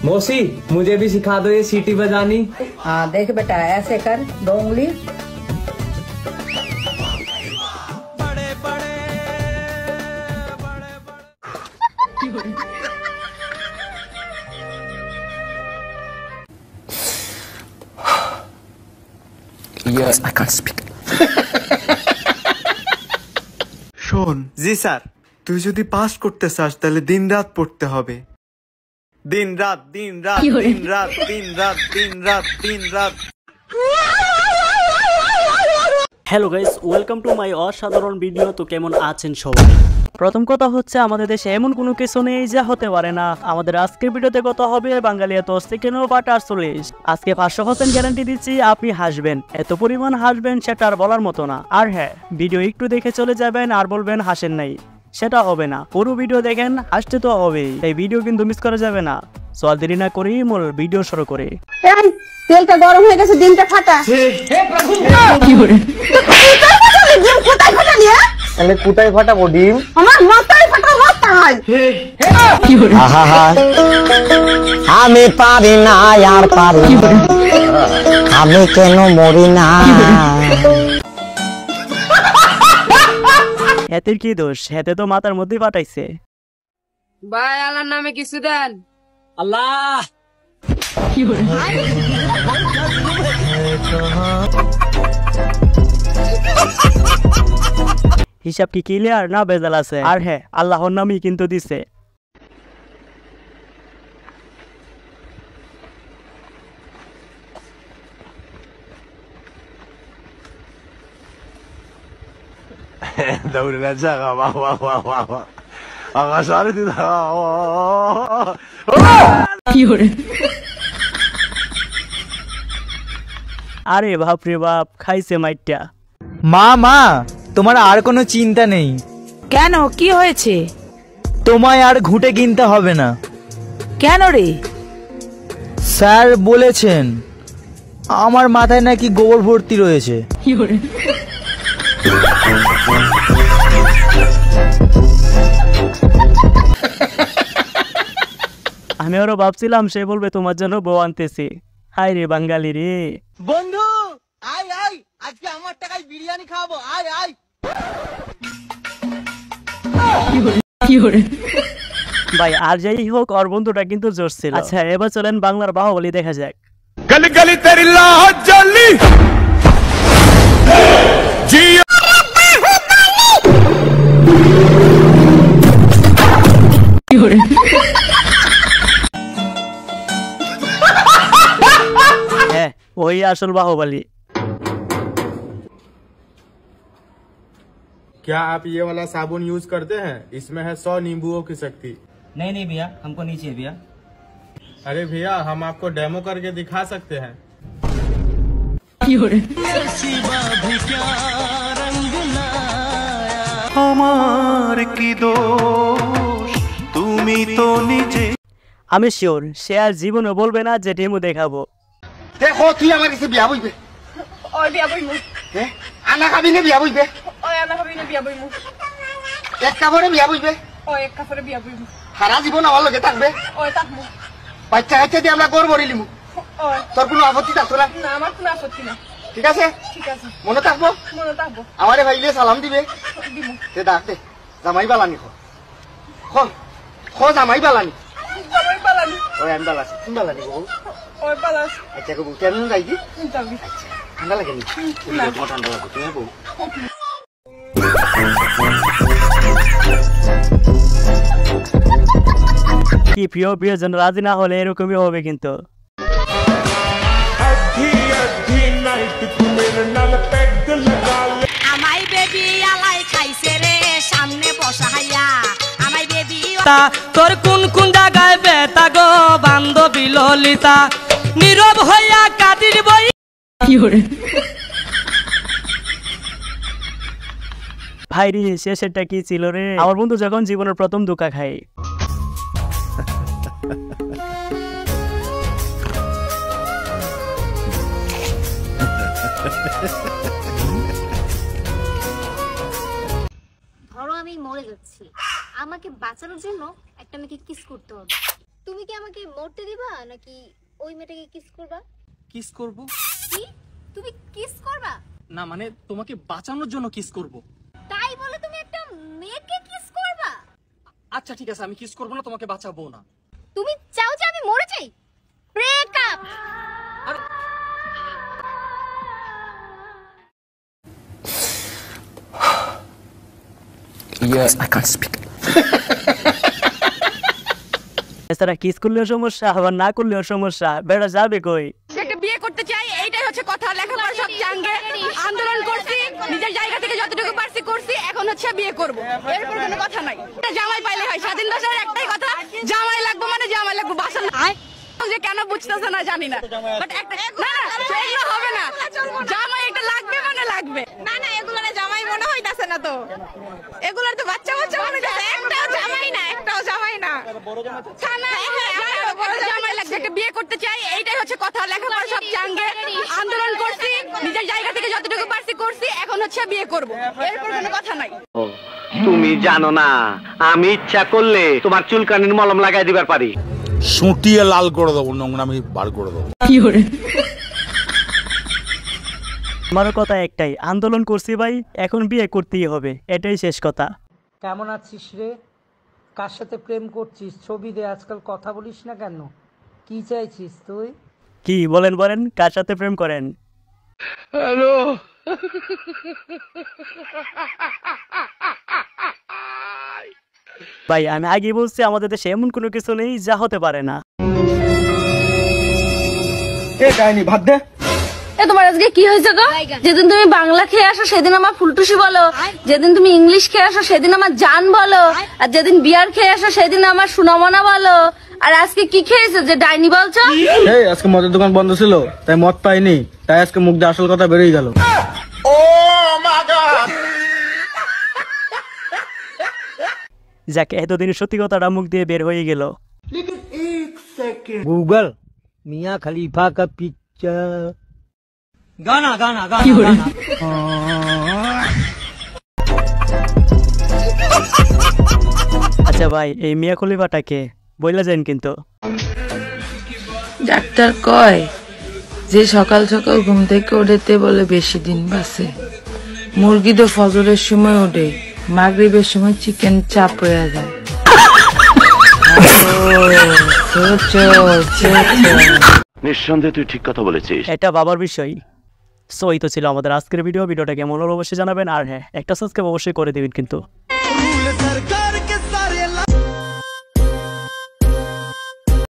मौसी मुझे भी सिखा दो ये सीटी बजानी। हाँ देख बेटा, ऐसे कर 2 उंगली। Yes, I can't speak. শোন। জি স্যার। তুই যদি পাস করতে চাস তাহলে দিন রাত পড়তে হবে। দিন রাত দিন রাত দিন রাত দিন রাত দিন রাত দিন রাত। Hello guys, welcome to my অসাধারণ ভিডিও। তো কেমন আছেন সবাই? প্রথম কথা হচ্ছে, আমাদের দেশে এমন কোনো কিছু নেই যা হতে পারে না। আমাদের আজকের ভিডিওতে কথা হবে বাঙালি এত সেকেন্ড পার্ট 48। আজকে 500% গ্যারান্টি দিচ্ছি আপনি হাসবেন, এত পরিমাণ হাসবেন সেটা আর বলার মতো না। আর হ্যাঁ, ভিডিও একটু দেখে চলে যাবেন আর বলবেন হাসেন নাই, সেটা হবে না। পুরো ভিডিও দেখেন, হাসতে তো হবেই, তাই ভিডিও কিন্তু মিস করা যাবে না। সো আর দেরি না করি মূল ভিডিও শুরু করে। তেলটা গরম হয়ে গেছে, ডিমটা ফাটা। কি করে ডিম কোথায় ফাটালি? তাহলে কোথায় ফাটাবো ডিম? আমার মাথায় ফাটাও, মাথায়। কি করে? আমি পারি না আর পারি না, আমি কেন মরি না? এতের কি দোষ? হেতে তো মাথার মধ্যে ফাটাইছে। ভাই আল্লাহর নামে কিছু দেন। আল্লাহ। কি করে? হিসাব কি ক্লিয়ার না বেজাল আছে? আর হ্যাঁ, আল্লাহর নামই কিন্তু দিছে। دوري الأجاغة أغشارتي আরে বাপ রে বাপ, খাইছে মাইটটা। মা মা, তোমার আর কোনো চিন্তা নেই। কেন, কি হয়েছে? তোমায় আর ঘুঁটে কিনতে হবে না। কেন রে? স্যার বলেছেন আমার মাথায় নাকি গোবর ভর্তি রয়েছে। আমি আরো ভাবছিলাম সে বলবে তোমার জন্য বউ আনতেছি। হাই রে বাঙালি রে। বন্ধু আয় আয়, আজকে আমার টাকায় বিরিয়ানি খাবো, আয় আয়। ভাই আর যাই হোক, ওর বন্ধুটা কিন্তু জোর ছিল। আচ্ছা এবার চলেন বাংলার বাহুবলী দেখা যাক। गली गली तेरी लाह जली जी হ্যাঁ, ওই আসল বাহুবলী। क्या आप ये वाला साबुन यूज करते हैं? इसमें है 100 नींबुओं की शक्ति। नहीं नहीं भैया, हमको नहीं चाहिए भैया। अरे भैया, हम आपको डेमो करके दिखा सकते हैं। আমি শিওর সে আর জীবনে বলবে না যে ডেমো দেখাবো। দেখো তুই আমার কাছে বিয়া বইবে। ওই বিয়া বইমু। হ্যাঁ, আনা খাবি না বিয়া বইবে? ওই আনা খাবি না বিয়া বইমু। এক কাপড়ে বিয়া বইবে? ওই এক কাপড়ে বিয়া বইমু। সারা জীবন আমার লগে থাকবে? ওই থাকমু। বাচ্চা কাচ্চা দিয়ে আমরা গড় ভরিলিমু। ওই তোর কোনো আপত্তি থাকতো না? না, আমার কোনো আপত্তি না। ঠিক আছে ঠিক আছে, মনে থাকবো। মনে থাকবো। আমারে ভাইলে সালাম দিবে। দিমু। দে ডাক দে, জামাই বালানি খো জামাই বালানি। সবাই পালানি। ওই আমি বালাছি, তুমি বালানি বউ। ওই পালাস। আচ্ছা বউ, কেমন যাইবি? যাবি। ঠান্ডা লাগে নি? তোমার ঠান্ডা লাগবে, তুমি বউ। কি প্রিয় প্রিয়জন রাজি না হলে এরকমই হবে কিন্তু। আমাই বেবি আলাই খাইছে রে সামনে বসাইয়া, আমাই বেবি তোর কোন কোন জায়গায় বেতা গো বান্ধবী ললিতা, নীরব হইয়া কাদির বই। ভাই রে, শেষেরটা কি ছিল রে? আমার বন্ধু যখন জীবনের প্রথম ধোঁকা খায়। ধরো আমি মরে যাচ্ছি, আমাকে বাঁচানোর জন্য একটা মেয়েকে কিস করতে হবে। তুমি কি আমাকে মরতে দিবা নাকি ওই মেয়েটাকে কিস করবা? কিস করব? কি তুমি কিস করবা? না মানে তোমাকে বাঁচানোর জন্য কিস করব। তাই বলে তুমি একটা মেয়েকে কিস করবা? আচ্ছা ঠিক আছে, আমি কিস করব না, তোমাকে বাঁচাবো না। তুমি চাও যে আমি মরে যাই? Breakup. Yes, I can't speak. এছাড়া কিস করলেও সমস্যা, আবার না করলেও সমস্যা, বেড়া যাবে কই? একটা বিয়ে করতে চাই, এইটাই হচ্ছে কথা। লেখাপড়া সব জাঙ্গে, আন্দোলন করছি, নিজের জায়গা থেকে যতটুকু পারছি করছি, এখন হচ্ছে বিয়ে করব। এরপর কোনো কথা নাই। জামাই পাইলে হয়, স্বাধীন দেশের একটাই কথা, জামাই লাগবে মানে জামাই লাগবে। বাসা যে কেন বুঝতেছে না জানি না, বাট একটা না সেগুলো হবে না। জামাই একটা লাগবে মানে লাগবে। না না, এগুলোর জামাই মনে হইতাছে না তো, এগুলোর তো বাচ্চা বাচ্চা মনে হইতাছে। একটাও জামাই না, একটাও জামাই না। বড় জামাই লাগবে, একটা বিয়ে করতে চাই, এইটাই হচ্ছে কথা। লেখাপড়া সব জাঙ্গে, আন্দোলন করছি, নিজের জায়গা থেকে যতটুকু পারছি করছি, এখন হচ্ছে বিয়ে করব। এরপর কোনো কথা নাই। তুমি জানো না, আমি ইচ্ছা করলে তোমার চুলকানির মলম লাগাই দিবার পারি। সুটিয়ে লাল করে দেবো, নোংরামি বার করে দেবো। আমারও কথা একটাই, আন্দোলন করছি ভাই, এখন বিয়ে করতেই হবে, এটাই শেষ কথা। কেমন আছিস রে? কার সাথে প্রেম করছিস? ছবি দে, আজকাল কথা বলিস না কেন? কি চাইছিস তুই? কি বলেন বলেন, কার সাথে প্রেম করেন? হ্যালো। ভাই আমি আগে বলছি, আমাদের দেশে এমন কোনো কিছু নেই যা হতে পারে না। তোমার আজকে কি হয়েছে গো? যেদিন তুমি বাংলা খেয়ে আসো সেদিন আমার ফুলটুসি বলো, যেদিন তুমি ইংলিশ খেয়ে আসো সেদিন আমার জান বলো, আর যেদিন বিয়ার খেয়ে আসো সেদিন আমার সুনামনা বলো। আর আজকে কি খেয়েছো যে ডাইনি বলছো? আজকে মদের দোকান বন্ধ ছিল, তাই মদ পাইনি, তাই আজকে মুখ দিয়ে আসল কথা বেরিয়ে গেল। যাকে এতদিন সত্যি কথাটা মুখ দিয়ে বের হয়ে গেল। गूगल मियाँ खलीफा का पिक्चर गाना गाना गाना। আচ্ছা ভাই, এই মিয়া খলিফাটাকে বইলা যান কিন্তু। ডাক্তার কয় যে সকাল সকাল ঘুম থেকে ওঠেতে বলে বেশি দিন বাঁচে। মুরগি তো ফজরের সময় ওঠে, মাগরিবের সময় চিকেন চাপ হয়ে যায়। নিঃসন্দেহে তুই ঠিক কথা বলেছিস। এটা বাবার বিষয়। সো এই তো ছিল আমাদের আজকের ভিডিও। ভিডিওটা কেমন হলো অবশ্যই জানাবেন, আর হ্যাঁ একটা সাবস্ক্রাইব অবশ্যই করে দিবেন কিন্তু।